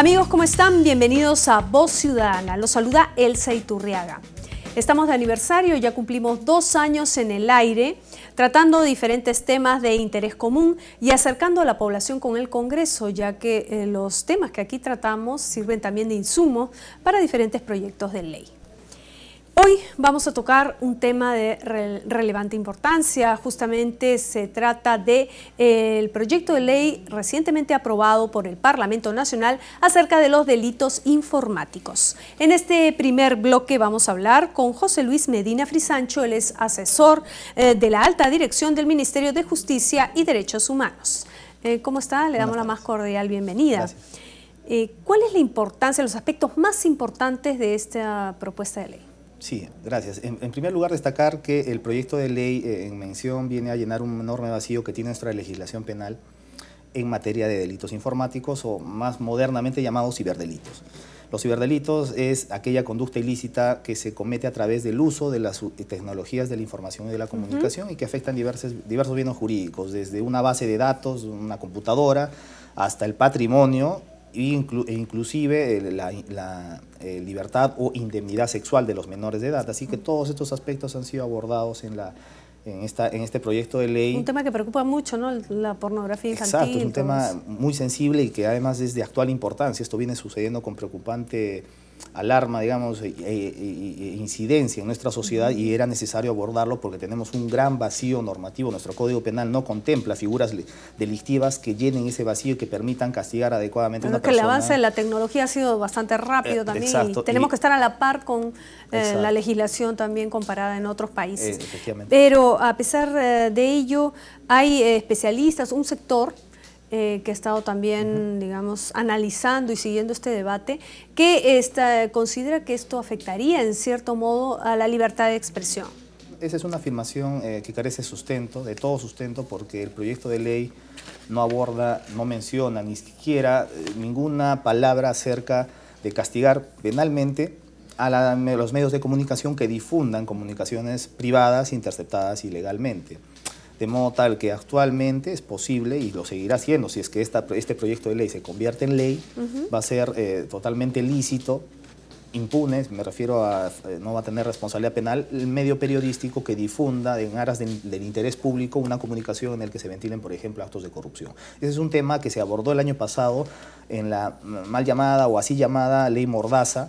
Amigos, ¿cómo están? Bienvenidos a Voz Ciudadana. Los saluda Elsa Iturriaga. Estamos de aniversario, ya cumplimos 2 años en el aire, tratando diferentes temas de interés común y acercando a la población con el Congreso, ya que los temas que aquí tratamos sirven también de insumo para diferentes proyectos de ley. Hoy vamos a tocar un tema de relevante importancia. Justamente se trata del proyecto de ley recientemente aprobado por el Parlamento Nacional acerca de los delitos informáticos. En este primer bloque vamos a hablar con José Luis Medina Frisancho. Él es asesor de la alta dirección del Ministerio de Justicia y Derechos Humanos. ¿Cómo está? Le damos la más cordial bienvenida. Gracias. ¿Cuál es la importancia, los aspectos más importantes de esta propuesta de ley? Sí, gracias. En primer lugar, destacar que el proyecto de ley en mención viene a llenar un enorme vacío que tiene nuestra legislación penal en materia de delitos informáticos o más modernamente llamados ciberdelitos. Los ciberdelitos es aquella conducta ilícita que se comete a través del uso de las tecnologías de la información y de la comunicación y que afectan diversos bienes jurídicos, desde una base de datos, una computadora, hasta el patrimonio, e inclusive la libertad o indemnidad sexual de los menores de edad. Así que todos estos aspectos han sido abordados en este proyecto de ley. Un tema que preocupa mucho, ¿no? La pornografía infantil. Exacto, es un tema muy sensible y que además es de actual importancia. Esto viene sucediendo con preocupante alarma, digamos, e incidencia en nuestra sociedad y era necesario abordarlo porque tenemos un gran vacío normativo. Nuestro Código Penal no contempla figuras delictivas que llenen ese vacío y que permitan castigar adecuadamente a una persona. El avance de la tecnología ha sido bastante rápido también. Exacto, y tenemos que estar a la par con la legislación también comparada en otros países. Efectivamente. Pero a pesar de ello, hay especialistas, un sector que ha estado también, digamos, analizando y siguiendo este debate, que considera que esto afectaría en cierto modo a la libertad de expresión. Esa es una afirmación que carece de todo sustento, porque el proyecto de ley no aborda, no menciona ni siquiera ninguna palabra acerca de castigar penalmente a los medios de comunicación que difundan comunicaciones privadas interceptadas ilegalmente. De modo tal que actualmente es posible, y lo seguirá siendo, si es que este proyecto de ley se convierte en ley, va a ser totalmente lícito, impune, me refiero a no va a tener responsabilidad penal, el medio periodístico que difunda en aras del interés público una comunicación en el que se ventilen, por ejemplo, actos de corrupción. Ese es un tema que se abordó el año pasado en la mal llamada o así llamada Ley Mordaza,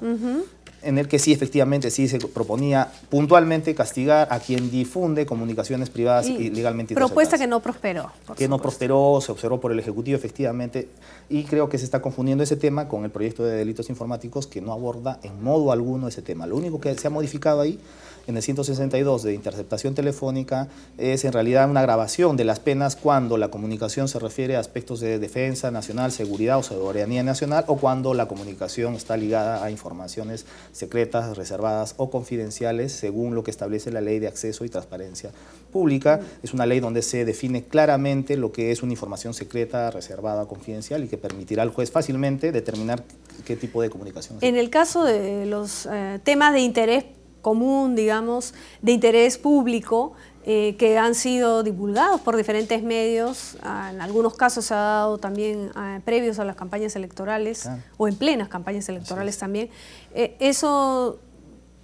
en el que sí, efectivamente, sí se proponía puntualmente castigar a quien difunde comunicaciones privadas ilegalmente. Propuesta que no prosperó. Que no prosperó, se observó por el Ejecutivo, efectivamente, y creo que se está confundiendo ese tema con el proyecto de delitos informáticos que no aborda en modo alguno ese tema. Lo único que se ha modificado ahí, en el 162 de interceptación telefónica, es en realidad una agravación de las penas cuando la comunicación se refiere a aspectos de defensa nacional, seguridad o soberanía nacional, o cuando la comunicación está ligada a informaciones secretas, reservadas o confidenciales, según lo que establece la Ley de Acceso y Transparencia Pública. Es una ley donde se define claramente lo que es una información secreta, reservada, confidencial y que permitirá al juez fácilmente determinar qué tipo de comunicación. En el caso de los temas de interés común, digamos, de interés público, que han sido divulgados por diferentes medios, en algunos casos se ha dado también previos a las campañas electorales, o en plenas campañas electorales también. ¿Eso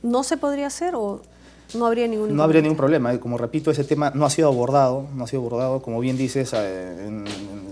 no se podría hacer o no habría ningún problema? No habría ningún problema. Como repito, ese tema no ha sido abordado, como bien dices,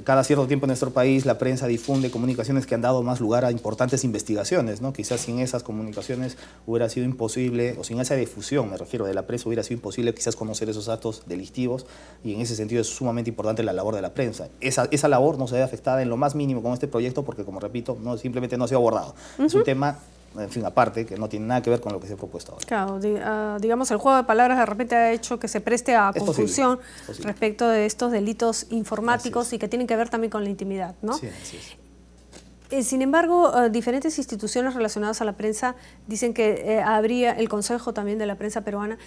cada cierto tiempo en nuestro país la prensa difunde comunicaciones que han dado más lugar a importantes investigaciones, ¿no? Quizás sin esas comunicaciones hubiera sido imposible, o sin esa difusión, me refiero, de la prensa, hubiera sido imposible quizás conocer esos actos delictivos, y en ese sentido es sumamente importante la labor de la prensa. Esa labor no se ve afectada en lo más mínimo con este proyecto porque, como repito, simplemente no ha sido abordado. Es un tema, en fin, aparte, que no tiene nada que ver con lo que se ha propuesto ahora. Claro, digamos, el juego de palabras de repente ha hecho que se preste a confusión respecto de estos delitos informáticos y que tienen que ver también con la intimidad, ¿no? Sí, así es. Sin embargo, diferentes instituciones relacionadas a la prensa dicen que habría, el Consejo también de la Prensa Peruana,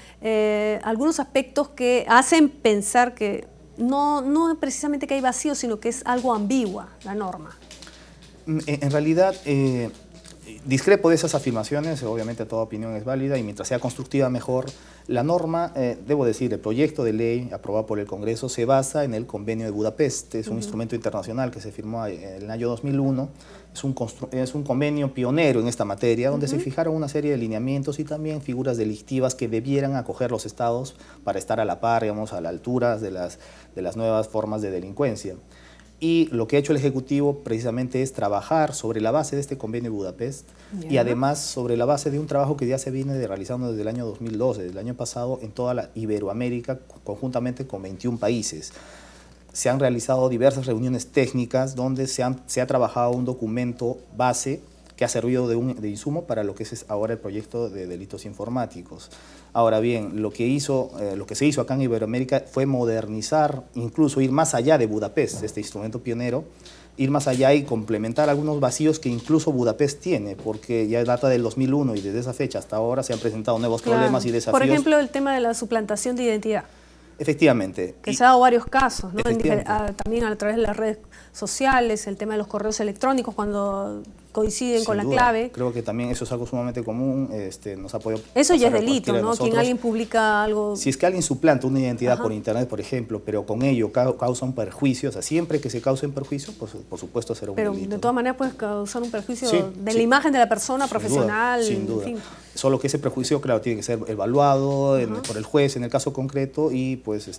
algunos aspectos que hacen pensar que no precisamente que hay vacío, sino que es algo ambigua la norma. En realidad, Discrepo de esas afirmaciones, obviamente toda opinión es válida y mientras sea constructiva mejor. La norma, debo decir, el proyecto de ley aprobado por el Congreso se basa en el Convenio de Budapest, es un instrumento internacional que se firmó en el año 2001, es un convenio pionero en esta materia donde se fijaron una serie de lineamientos y también figuras delictivas que debieran acoger los estados para estar a la par, digamos, a la altura de las nuevas formas de delincuencia. Y lo que ha hecho el Ejecutivo precisamente es trabajar sobre la base de este convenio de Budapest y además sobre la base de un trabajo que ya se viene realizando desde el año 2012, desde el año pasado, en toda la Iberoamérica, conjuntamente con 21 países. Se han realizado diversas reuniones técnicas donde se ha trabajado un documento base que ha servido de insumo para lo que es ahora el proyecto de delitos informáticos. Ahora bien, lo que se hizo acá en Iberoamérica fue modernizar, incluso ir más allá de Budapest, este instrumento pionero, ir más allá y complementar algunos vacíos que incluso Budapest tiene, porque ya data del 2001 y desde esa fecha hasta ahora se han presentado nuevos problemas y desafíos. Por ejemplo, el tema de la suplantación de identidad. Efectivamente. Que se ha dado varios casos, ¿no? También a través de las redes sociales, el tema de los correos electrónicos cuando coinciden con la clave. Creo que también eso es algo sumamente común, nos ha podido eso ya es delito, ¿no? Quien alguien publica algo... Si es que alguien suplanta una identidad por internet, por ejemplo, pero con ello causa un perjuicio, o sea, siempre que se cause un perjuicio, pues por supuesto será un delito. Pero de todas maneras puedes causar un perjuicio de la imagen de la persona profesional. Sin duda. En fin. Solo que ese prejuicio, claro, tiene que ser evaluado por el juez en el caso concreto y pues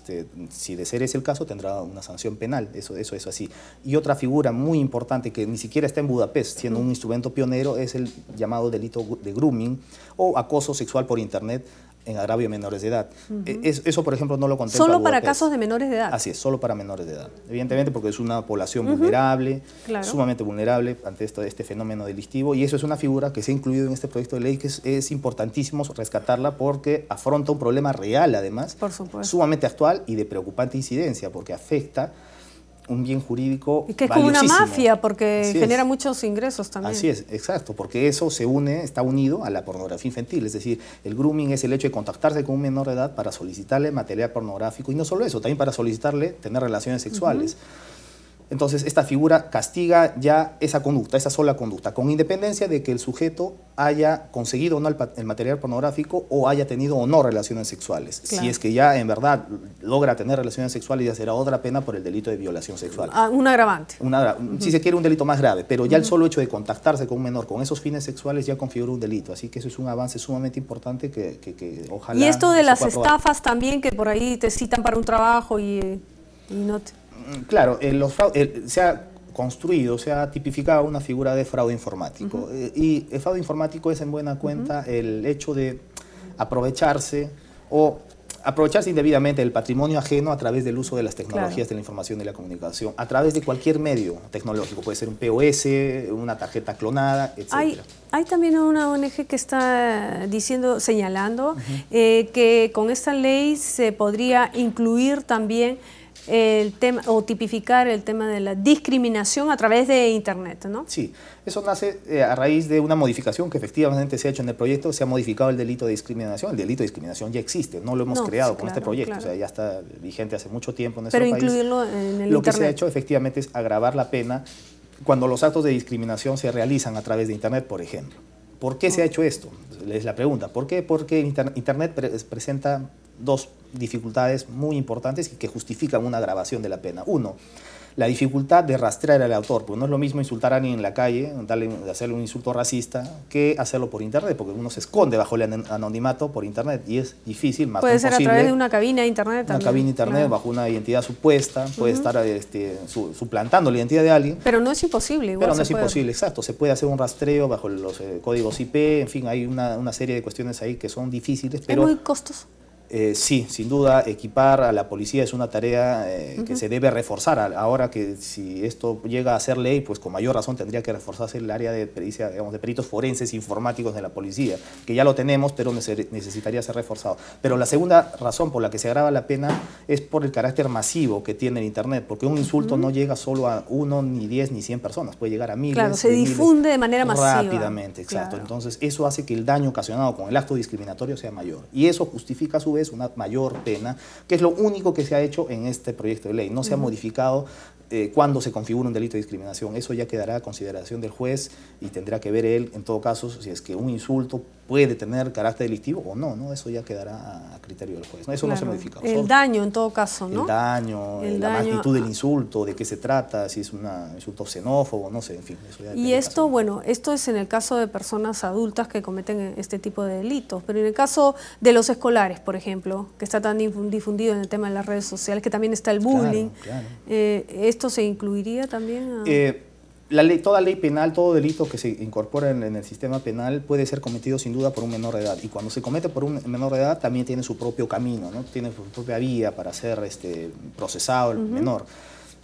si de ser ese el caso tendrá una sanción penal, eso es así. Y otra figura muy importante que ni siquiera está en Budapest, siendo un instrumento pionero, es el llamado delito de grooming o acoso sexual por internet en agravio de menores de edad. Eso, por ejemplo, no lo contempla ¿Solo para Budapest. casos de menores de edad? Así es, solo para menores de edad. Evidentemente porque es una población vulnerable, sumamente vulnerable ante este fenómeno delictivo, y eso es una figura que se ha incluido en este proyecto de ley que es importantísimo rescatarla porque afronta un problema real, además, sumamente actual y de preocupante incidencia, porque afecta un bien jurídico y que es como una mafia porque genera muchos ingresos también. Así es, exacto, porque eso está unido a la pornografía infantil, es decir, el grooming es el hecho de contactarse con un menor de edad para solicitarle material pornográfico y no solo eso, también para solicitarle tener relaciones sexuales. Entonces, esta figura castiga ya esa conducta, esa sola conducta, con independencia de que el sujeto haya conseguido o no el material pornográfico o haya tenido o no relaciones sexuales. Si es que ya en verdad logra tener relaciones sexuales, ya será otra pena por el delito de violación sexual. Un agravante. Si se quiere, un delito más grave, pero ya el solo hecho de contactarse con un menor con esos fines sexuales ya configura un delito. Así que eso es un avance sumamente importante que ojalá... Y esto de las estafas también, que por ahí te citan para un trabajo y no te... Claro, se ha construido, se ha tipificado una figura de fraude informático. Y el fraude informático es en buena cuenta el hecho de aprovecharse indebidamente del patrimonio ajeno a través del uso de las tecnologías de la información y la comunicación, a través de cualquier medio tecnológico. Puede ser un POS, una tarjeta clonada, etc. Hay también una ONG que está señalando que con esta ley se podría incluir también el tema o tipificar el tema de la discriminación a través de Internet, ¿no? Sí, eso nace a raíz de una modificación que efectivamente se ha hecho en el proyecto, se ha modificado el delito de discriminación. El delito de discriminación ya existe, no lo hemos creado con este proyecto, o sea, ya está vigente hace mucho tiempo en nuestro país. Pero incluirlo en el Internet. Lo que se ha hecho efectivamente es agravar la pena cuando los actos de discriminación se realizan a través de Internet, por ejemplo. ¿Por qué se ha hecho esto? Es la pregunta. ¿Por qué? Porque Internet presenta dos dificultades muy importantes y que justifican una agravación de la pena. Uno, la dificultad de rastrear al autor, porque no es lo mismo insultar a alguien en la calle, hacerle un insulto racista, que hacerlo por Internet, porque uno se esconde bajo el anonimato por Internet y es difícil, más puede ser a través de una cabina de Internet también. Una cabina de Internet bajo una identidad supuesta, puede estar suplantando la identidad de alguien. Pero no es imposible. Pero no es imposible, exacto. Se puede hacer un rastreo bajo los códigos IP, en fin, hay una serie de cuestiones ahí que son difíciles. Pero es muy costoso. Sí, sin duda, equipar a la policía es una tarea que se debe reforzar. Ahora que si esto llega a ser ley, pues con mayor razón tendría que reforzarse el área de pericia, digamos, de peritos forenses informáticos de la policía, que ya lo tenemos, pero necesitaría ser reforzado. Pero la segunda razón por la que se agrava la pena es por el carácter masivo que tiene el Internet, porque un insulto no llega solo a 1, ni 10, ni 100 personas, puede llegar a miles. Claro, se difunde de manera masiva. Rápidamente, exacto. Entonces, eso hace que el daño ocasionado con el acto discriminatorio sea mayor. Y eso justifica a su vez una mayor pena, que es lo único que se ha hecho en este proyecto de ley. No se ha modificado cuándo se configura un delito de discriminación. Eso ya quedará a consideración del juez y tendrá que ver él, en todo caso, si es que un insulto puede tener carácter delictivo o no, ¿no? Eso ya quedará a criterio del juez, ¿no? Eso no se modifica. El daño, en todo caso, ¿no? El daño, la magnitud del insulto, de qué se trata, si es un insulto xenófobo, no sé, en fin. Eso ya y esto, bueno, esto es en el caso de personas adultas que cometen este tipo de delitos, pero en el caso de los escolares, por ejemplo, que está tan difundido en el tema de las redes sociales, que también está el bullying, claro. ¿Esto se incluiría también? Toda ley penal, todo delito que se incorpora en el sistema penal puede ser cometido sin duda por un menor de edad. Y cuando se comete por un menor de edad también tiene su propio camino, ¿no? Tiene su propia vía para ser procesado el menor.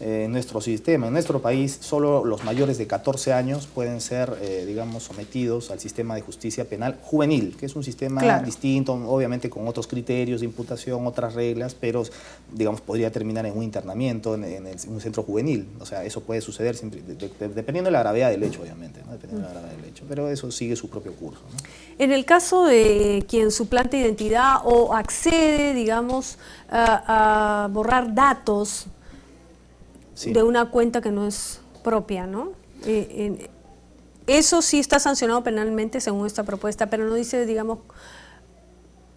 En nuestro sistema, en nuestro país, solo los mayores de 14 años pueden ser, digamos, sometidos al sistema de justicia penal juvenil, que es un sistema distinto, obviamente con otros criterios de imputación, otras reglas, pero, digamos, podría terminar en un internamiento en un centro juvenil. O sea, eso puede suceder siempre, dependiendo de la gravedad del hecho, obviamente, ¿no? Dependiendo de la gravedad del hecho, pero eso sigue su propio curso, ¿no? En el caso de quien suplanta identidad o accede, digamos, a borrar datos de una cuenta que no es propia, ¿no? Eso sí está sancionado penalmente según esta propuesta, pero no dice, digamos,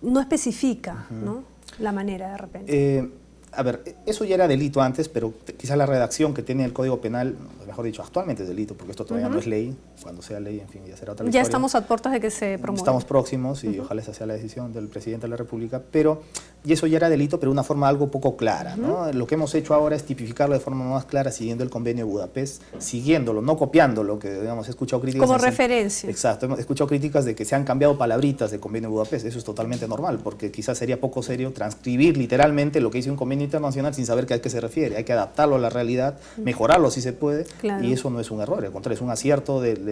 no especifica, ¿no? La manera de repente. A ver, eso ya era delito antes, pero quizás la redacción que tiene el Código Penal, mejor dicho, actualmente es delito, porque esto todavía no es ley. Cuando sea ley, en fin, ya será otra historia. Ya estamos a puertas de que se promueva. Estamos próximos y ojalá esa sea la decisión del presidente de la República, pero, y eso ya era delito, pero de una forma algo poco clara, ¿no? Lo que hemos hecho ahora es tipificarlo de forma más clara siguiendo el Convenio de Budapest, siguiéndolo, no copiándolo, que, digamos, he escuchado críticas. Como referencia. Exacto, he escuchado críticas de que se han cambiado palabritas del Convenio de Budapest. Eso es totalmente normal, porque quizás sería poco serio transcribir literalmente lo que dice un convenio internacional sin saber a qué se refiere. Hay que adaptarlo a la realidad, mejorarlo si se puede, y eso no es un error, al contrario, es un acierto del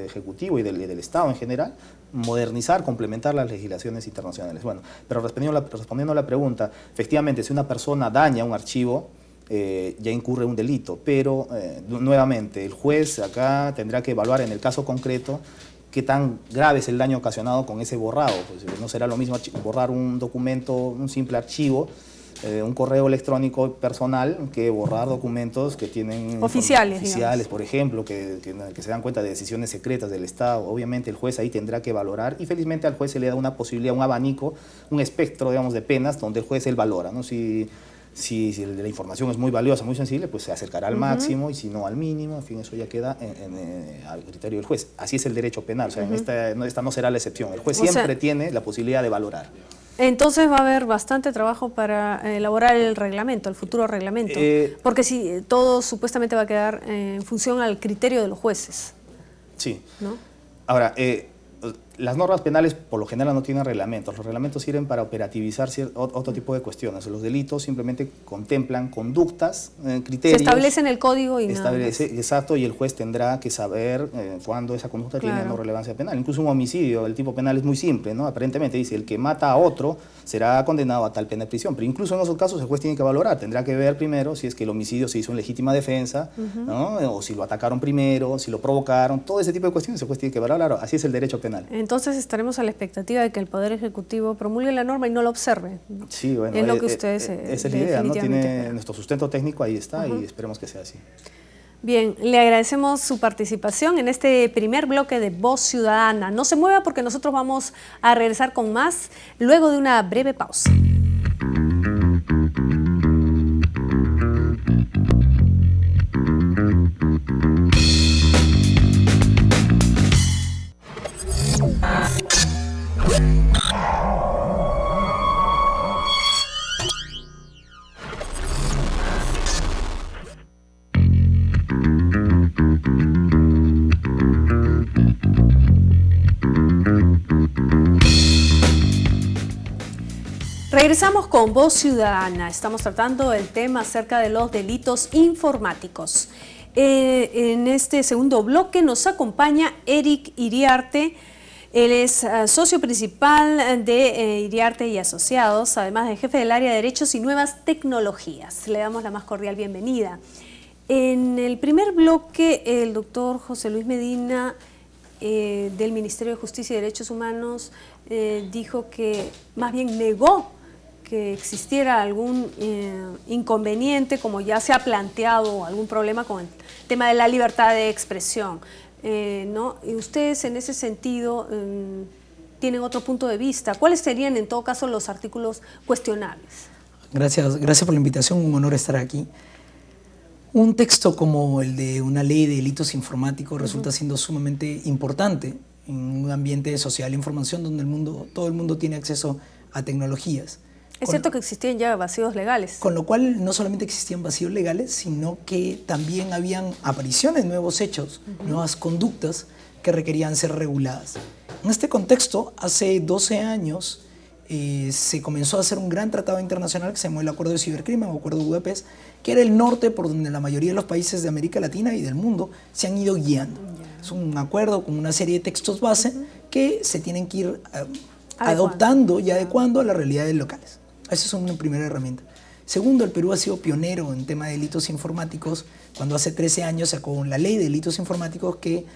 Ejecutivo y del Estado en general, modernizar, complementar las legislaciones internacionales. Bueno, pero respondiendo a la pregunta, efectivamente, si una persona daña un archivo, ya incurre un delito, pero nuevamente el juez acá tendrá que evaluar en el caso concreto qué tan grave es el daño ocasionado con ese borrado. Pues no será lo mismo borrar un documento, un simple archivo, un correo electrónico personal, que borrar documentos que tienen oficiales, por ejemplo, que se dan cuenta de decisiones secretas del Estado. Obviamente el juez ahí tendrá que valorar, y felizmente al juez se le da una posibilidad, un abanico, un espectro, digamos, de penas donde el juez él valora, ¿no? Si la información es muy valiosa, muy sensible, pues se acercará al máximo, y si no al mínimo. En fin, eso ya queda al criterio del juez. Así es el derecho penal, o sea, esta no será la excepción. El juez siempre tiene la posibilidad de valorar. Entonces va a haber bastante trabajo para elaborar el reglamento, el futuro reglamento, porque si todo supuestamente va a quedar en función al criterio de los jueces. Sí. ¿No? Ahora, las normas penales por lo general no tienen reglamentos. Los reglamentos sirven para operativizar otro tipo de cuestiones. Los delitos simplemente contemplan conductas, criterios. Se establece en el código y nada más. Exacto, y el juez tendrá que saber cuándo esa conducta tiene o no relevancia penal. Incluso un homicidio, el tipo penal es muy simple, ¿no? Aparentemente dice, el que mata a otro será condenado a tal pena de prisión. Pero incluso en esos casos el juez tiene que valorar, tendrá que ver primero si es que el homicidio se hizo en legítima defensa, ¿no? O si lo atacaron primero, si lo provocaron, todo ese tipo de cuestiones el juez tiene que valorar. Así es el derecho penal. Entonces estaremos a la expectativa de que el Poder Ejecutivo promulgue la norma y no la observe. Sí, bueno, es lo que ustedes esa es la idea, ¿no? Tiene nuestro sustento técnico, ahí está, y esperemos que sea así. Bien, le agradecemos su participación en este primer bloque de Voz Ciudadana. No se mueva porque nosotros vamos a regresar con más luego de una breve pausa. Regresamos con Voz Ciudadana. Estamos tratando el tema acerca de los delitos informáticos. En este segundo bloque nos acompaña Eric Iriarte. Él es socio principal de Iriarte y Asociados, además de jefe del área de Derechos y Nuevas Tecnologías. Le damos la más cordial bienvenida. En el primer bloque, el doctor José Luis Medina, del Ministerio de Justicia y Derechos Humanos, dijo que más bien negó que existiera algún inconveniente, como ya se ha planteado, algún problema con el tema de la libertad de expresión, ¿no? Y ustedes en ese sentido tienen otro punto de vista. ¿Cuáles serían en todo caso los artículos cuestionables? Gracias por la invitación, un honor estar aquí. Un texto como el de una ley de delitos informáticos resulta siendo sumamente importante en un ambiente de sociedad de la información donde todo el mundo tiene acceso a tecnologías. Es cierto que existían ya vacíos legales. Con lo cual no solamente existían vacíos legales, sino que también habían apariciones, nuevos hechos, nuevas conductas que requerían ser reguladas. En este contexto, hace 12 años se comenzó a hacer un gran tratado internacional que se llamó el Acuerdo de Cibercrimen o Acuerdo de Budapest, que era el norte por donde la mayoría de los países de América Latina y del mundo se han ido guiando. Es un acuerdo con una serie de textos base que se tienen que ir adoptando y adecuando a las realidades locales. Esa es una primera herramienta. Segundo, el Perú ha sido pionero en tema de delitos informáticos cuando hace 13 años sacó la ley de delitos informáticos que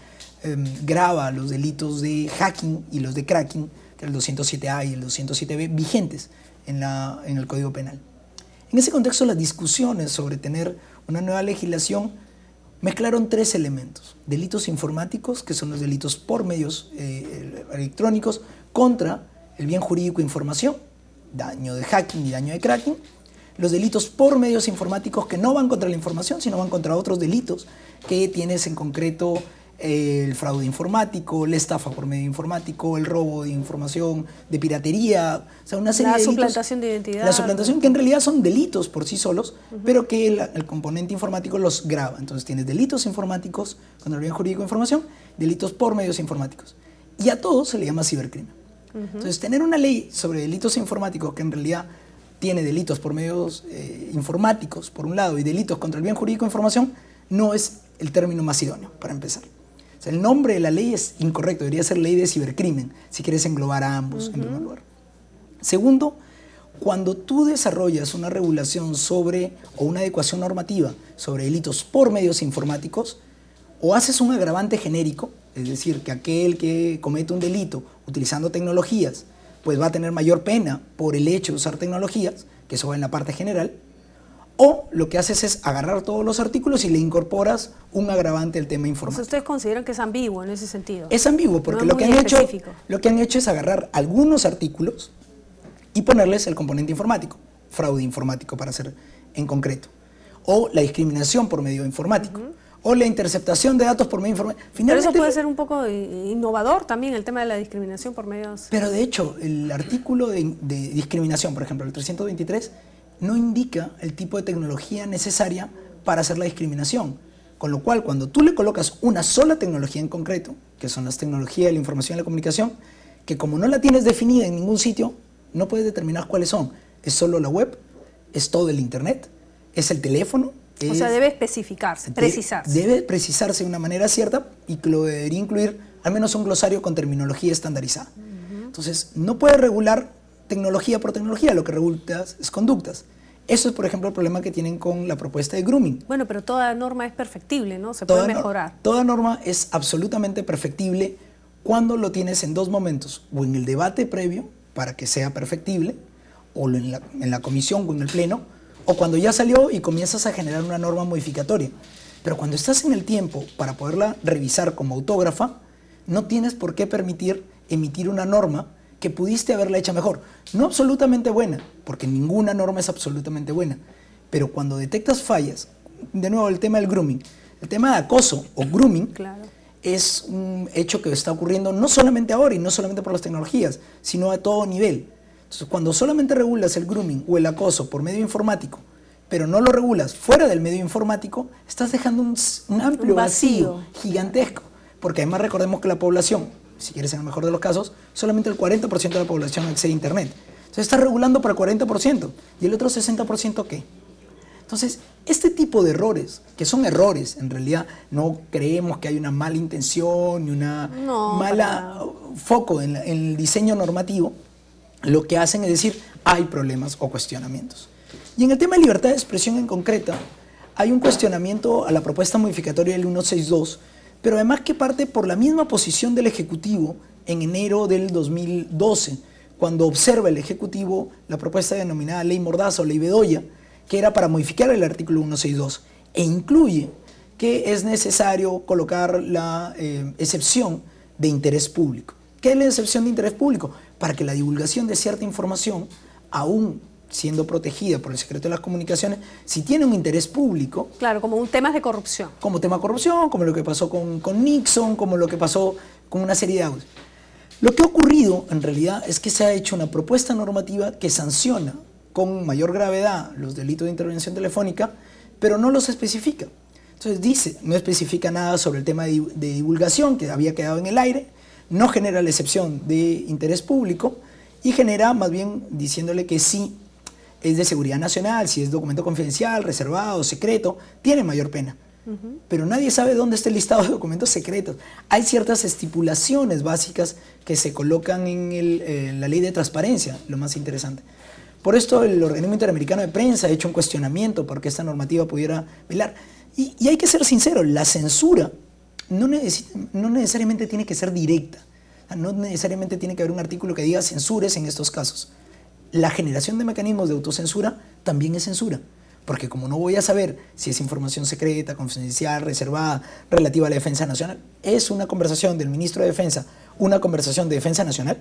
grava los delitos de hacking y los de cracking, que es el 207A y el 207B, vigentes en el Código Penal. En ese contexto, las discusiones sobre tener una nueva legislación mezclaron tres elementos. Delitos informáticos, que son los delitos por medios electrónicos, contra el bien jurídico e información, daño de hacking y daño de cracking. Los delitos por medios informáticos que no van contra la información, sino van contra otros delitos que tienes en concreto el fraude informático, la estafa por medio informático, el robo de información, de piratería, o sea, una serie de delitos. La suplantación de identidad. La suplantación, que en realidad son delitos por sí solos, pero que el componente informático los grava. Entonces tienes delitos informáticos contra el bien jurídico de información, delitos por medios informáticos. Y a todos se le llama cibercrimen. Entonces tener una ley sobre delitos informáticos que en realidad tiene delitos por medios informáticos, por un lado, y delitos contra el bien jurídico de información, no es el término más idóneo, para empezar. O sea, el nombre de la ley es incorrecto, debería ser ley de cibercrimen, si quieres englobar a ambos en primer lugar. Segundo, cuando tú desarrollas una regulación sobre, o una adecuación normativa sobre delitos por medios informáticos, o haces un agravante genérico, es decir, que aquel que comete un delito utilizando tecnologías, pues va a tener mayor pena por el hecho de usar tecnologías, que eso va en la parte general, o lo que haces es agarrar todos los artículos y le incorporas un agravante al tema informático. O sea, ¿ustedes consideran que es ambiguo en ese sentido? Es ambiguo porque no lo que han hecho es agarrar algunos artículos y ponerles el componente informático, fraude informático para ser en concreto, o la discriminación por medio informático, o la interceptación de datos por medio informático. Pero eso puede ser un poco innovador también, el tema de la discriminación por medios... Pero de hecho, el artículo de discriminación, por ejemplo, el 323, no indica el tipo de tecnología necesaria para hacer la discriminación. Con lo cual, cuando tú le colocas una sola tecnología en concreto, que son las tecnologías de la información y la comunicación, que como no la tienes definida en ningún sitio, no puedes determinar cuáles son. Es solo la web, es todo el internet, es el teléfono. O sea, debe especificarse, precisarse. Debe precisarse de una manera cierta y que lo debería incluir al menos un glosario con terminología estandarizada. Entonces, no puedes regular tecnología por tecnología, lo que regulas es conductas. Eso es, por ejemplo, el problema que tienen con la propuesta de grooming. Bueno, pero toda norma es perfectible, ¿no? Se puede mejorar. Toda norma es absolutamente perfectible cuando lo tienes en dos momentos, o en el debate previo para que sea perfectible, o en la comisión o en el pleno, o cuando ya salió y comienzas a generar una norma modificatoria. Pero cuando estás en el tiempo para poderla revisar como autógrafa, no tienes por qué permitir emitir una norma que pudiste haberla hecho mejor. No absolutamente buena, porque ninguna norma es absolutamente buena, pero cuando detectas fallas, de nuevo el tema del grooming, el tema de acoso o grooming, claro, es un hecho que está ocurriendo no solamente ahora y no solamente por las tecnologías, sino a todo nivel. Entonces, cuando solamente regulas el grooming o el acoso por medio informático, pero no lo regulas fuera del medio informático, estás dejando un amplio vacío gigantesco, porque además recordemos que la población, si quieres en el mejor de los casos, solamente el 40% de la población accede a Internet. Entonces estás regulando para el 40%, ¿y el otro 60% qué? Entonces, este tipo de errores, que son errores, en realidad no creemos que hay una mala intención ni una mala foco en el diseño normativo, lo que hacen es decir, hay problemas o cuestionamientos. Y en el tema de libertad de expresión en concreta, hay un cuestionamiento a la propuesta modificatoria del 162, pero además que parte por la misma posición del Ejecutivo en enero del 2012, cuando observa el Ejecutivo la propuesta denominada Ley Mordaza o Ley Bedoya, que era para modificar el artículo 162, e incluye que es necesario colocar la excepción de interés público. ¿Qué es la excepción de interés público? Para que la divulgación de cierta información, aún siendo protegida por el secreto de las comunicaciones, si tiene un interés público... Claro, como un tema de corrupción. Como tema de corrupción, como lo que pasó con Nixon, como lo que pasó con una serie de audios. Lo que ha ocurrido, en realidad, es que se ha hecho una propuesta normativa que sanciona con mayor gravedad los delitos de intervención telefónica, pero no los especifica. Entonces dice, no especifica nada sobre el tema de divulgación, que había quedado en el aire, no genera la excepción de interés público y genera más bien diciéndole que sí es de seguridad nacional, si es documento confidencial, reservado, secreto, tiene mayor pena. Pero nadie sabe dónde está el listado de documentos secretos. Hay ciertas estipulaciones básicas que se colocan en la ley de transparencia, lo más interesante. Por esto el Organismo Interamericano de Prensa ha hecho un cuestionamiento para que esta normativa pudiera velar. Y hay que ser sincero, la censura no necesariamente tiene que ser directa. No necesariamente tiene que haber un artículo que diga censures en estos casos. La generación de mecanismos de autocensura también es censura. Porque como no voy a saber si es información secreta, confidencial, reservada, relativa a la defensa nacional, es una conversación del ministro de Defensa, una conversación de defensa nacional,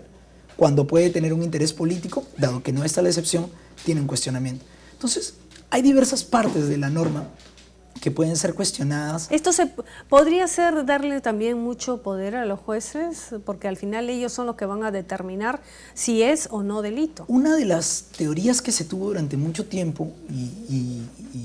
cuando puede tener un interés político, dado que no está la excepción, tiene un cuestionamiento. Entonces, hay diversas partes de la norma que pueden ser cuestionadas. ¿Esto podría ser darle también mucho poder a los jueces? Porque al final ellos son los que van a determinar si es o no delito. Una de las teorías que se tuvo durante mucho tiempo, y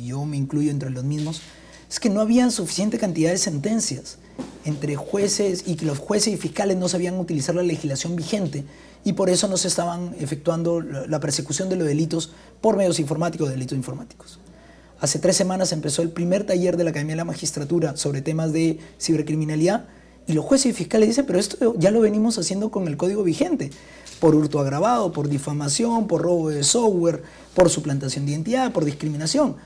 yo me incluyo entre los mismos, es que no había suficiente cantidad de sentencias entre jueces y que los jueces y fiscales no sabían utilizar la legislación vigente y por eso no se estaban efectuando la persecución de los delitos por medios informáticos, delitos informáticos. Hace 3 semanas empezó el primer taller de la Academia de la Magistratura sobre temas de cibercriminalidad y los jueces y fiscales dicen, pero esto ya lo venimos haciendo con el código vigente, por hurto agravado, por difamación, por robo de software, por suplantación de identidad, por discriminación,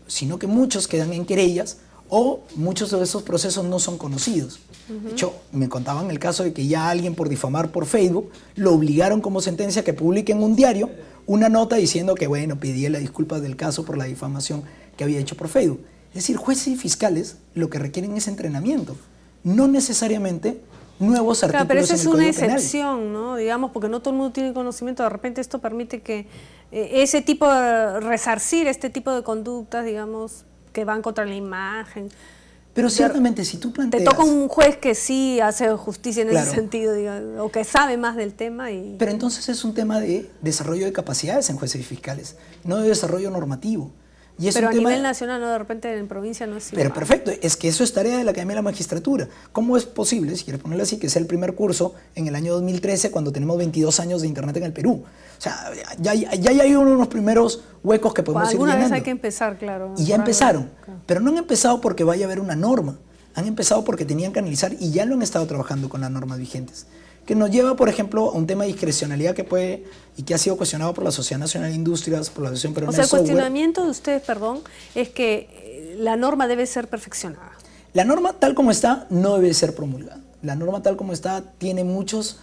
sino que muchos quedan en querellas o muchos de esos procesos no son conocidos. De hecho, me contaban el caso de que ya alguien por difamar por Facebook lo obligaron como sentencia que publique en un diario una nota diciendo que, bueno, pedía las disculpas del caso por la difamación que había hecho por Facebook. Es decir, jueces y fiscales lo que requieren es entrenamiento, no necesariamente nuevos artículos claro, pero esa en es el una Código excepción, ¿no? Digamos, porque no todo el mundo tiene conocimiento, de repente esto permite que ese tipo de resarcir este tipo de conductas, digamos, que van contra la imagen. Pero ciertamente, si tú planteas... Te toca un juez que sí hace justicia en claro, ese sentido, digamos, o que sabe más del tema. Pero entonces es un tema de desarrollo de capacidades en jueces y fiscales, no de desarrollo normativo. Y es pero un a tema nivel nacional, ¿no? De repente en provincia no es igual. Pero perfecto, es que eso es tarea de la Academia de la Magistratura. ¿Cómo es posible, si quieres ponerlo así, que sea el primer curso en el año 2013 cuando tenemos 22 años de Internet en el Perú? O sea, ya hay unos primeros huecos que podemos ir llenando. Alguna vez hay que empezar, claro. Y ya empezaron, pero no han empezado porque vaya a haber una norma. Han empezado porque tenían que analizar y ya lo han estado trabajando con las normas vigentes. Que nos lleva, por ejemplo, a un tema de discrecionalidad que puede y que ha sido cuestionado por la Sociedad Nacional de Industrias, por la Asociación Peruana de Software. O sea, el cuestionamiento de ustedes, perdón, es que la norma debe ser perfeccionada. La norma tal como está no debe ser promulgada. La norma tal como está tiene muchos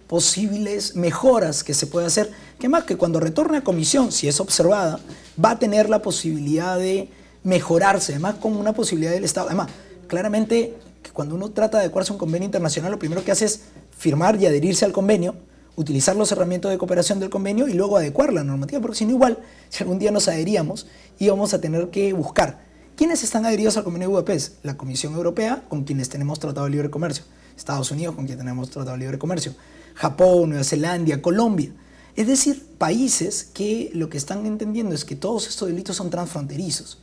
posibles mejoras que se puede hacer, que más que cuando retorne a comisión, si es observada, va a tener la posibilidad de mejorarse, además con una posibilidad del Estado. Además, claramente, que cuando uno trata de adecuarse a un convenio internacional, lo primero que hace es firmar y adherirse al convenio, utilizar los herramientas de cooperación del convenio y luego adecuar la normativa, porque si no igual, si algún día nos adheríamos, íbamos a tener que buscar quiénes están adheridos al convenio de Budapest, la Comisión Europea, con quienes tenemos tratado de libre comercio, Estados Unidos, con quienes tenemos tratado de libre comercio, Japón, Nueva Zelanda, Colombia. Es decir, países que lo que están entendiendo es que todos estos delitos son transfronterizos.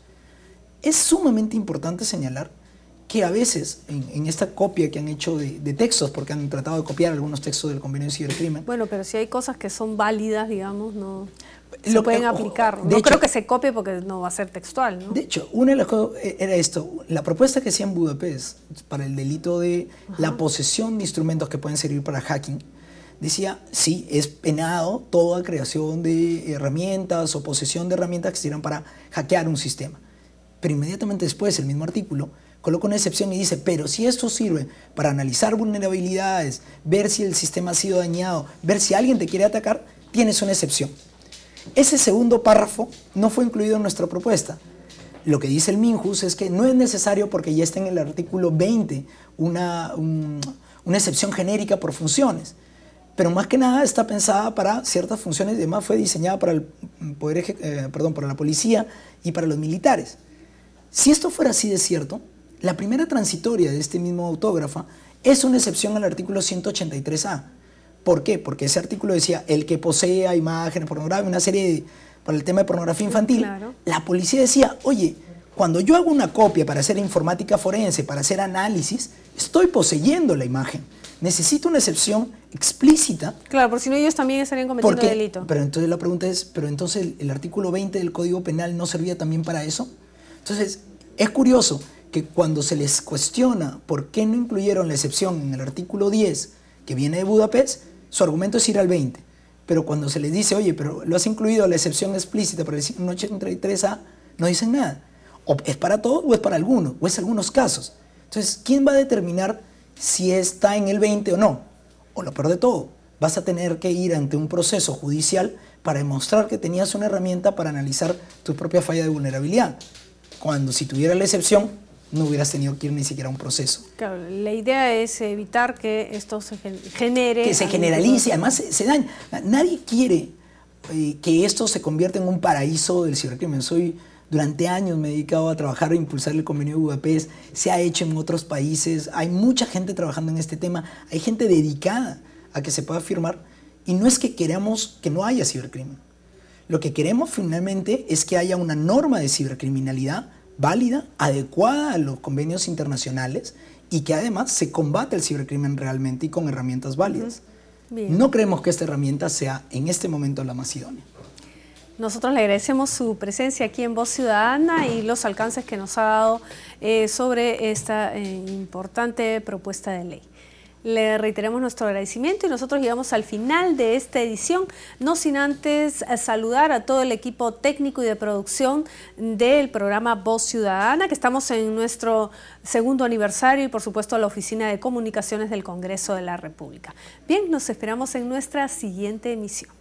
Es sumamente importante señalar que a veces en esta copia que han hecho de textos, porque han tratado de copiar algunos textos del convenio de cibercrimen. Bueno, pero si hay cosas que son válidas, digamos, no se pueden aplicar. No creo que se copie porque no va a ser textual, ¿no? De hecho, una de las cosas era esto, la propuesta que hacía en Budapest para el delito de la posesión de instrumentos que pueden servir para hacking, decía, sí, es penado toda creación de herramientas o posesión de herramientas que sirvan para hackear un sistema. Pero inmediatamente después, el mismo artículo coloca una excepción y dice, pero si esto sirve para analizar vulnerabilidades, ver si el sistema ha sido dañado, ver si alguien te quiere atacar, tienes una excepción. Ese segundo párrafo no fue incluido en nuestra propuesta. Lo que dice el Minjus es que no es necesario porque ya está en el artículo 20 una excepción genérica por funciones. Pero más que nada está pensada para ciertas funciones, además fue diseñada para para la policía y para los militares. Si esto fuera así de cierto, la primera transitoria de este mismo autógrafa es una excepción al artículo 183A. ¿Por qué? Porque ese artículo decía, el que posea imágenes pornográficas, una serie para el tema de pornografía infantil. Claro. La policía decía, oye, cuando yo hago una copia para hacer informática forense, para hacer análisis, estoy poseyendo la imagen. Necesito una excepción explícita. Claro, por si no ellos también estarían cometiendo delito. Pero entonces la pregunta es, ¿pero entonces el artículo 20 del Código Penal no servía también para eso? Entonces, es curioso que cuando se les cuestiona por qué no incluyeron la excepción en el artículo 10, que viene de Budapest, su argumento es ir al 20. Pero cuando se les dice, oye, pero lo has incluido la excepción explícita para el 183A, no dicen nada. O es para todos o es para algunos, o es algunos casos. Entonces, ¿quién va a determinar si está en el 20 o no? O lo peor de todo, vas a tener que ir ante un proceso judicial para demostrar que tenías una herramienta para analizar tu propia falla de vulnerabilidad. Cuando si tuviera la excepción, no hubieras tenido que ir ni siquiera a un proceso. Claro, la idea es evitar que esto se genere... Que se generalice, además se daña. Nadie quiere que esto se convierta en un paraíso del cibercrimen. Durante años me he dedicado a trabajar e impulsar el convenio de Budapest, se ha hecho en otros países, hay mucha gente trabajando en este tema, hay gente dedicada a que se pueda firmar, y no es que queramos que no haya cibercrimen. Lo que queremos finalmente es que haya una norma de cibercriminalidad válida, adecuada a los convenios internacionales y que además se combate el cibercrimen realmente y con herramientas válidas. No creemos que esta herramienta sea en este momento la más idónea. Nosotros le agradecemos su presencia aquí en Voz Ciudadana y los alcances que nos ha dado sobre esta importante propuesta de ley. Le reiteramos nuestro agradecimiento y nosotros llegamos al final de esta edición, no sin antes saludar a todo el equipo técnico y de producción del programa Voz Ciudadana, que estamos en nuestro segundo aniversario, y por supuesto a la Oficina de Comunicaciones del Congreso de la República. Bien, nos esperamos en nuestra siguiente emisión.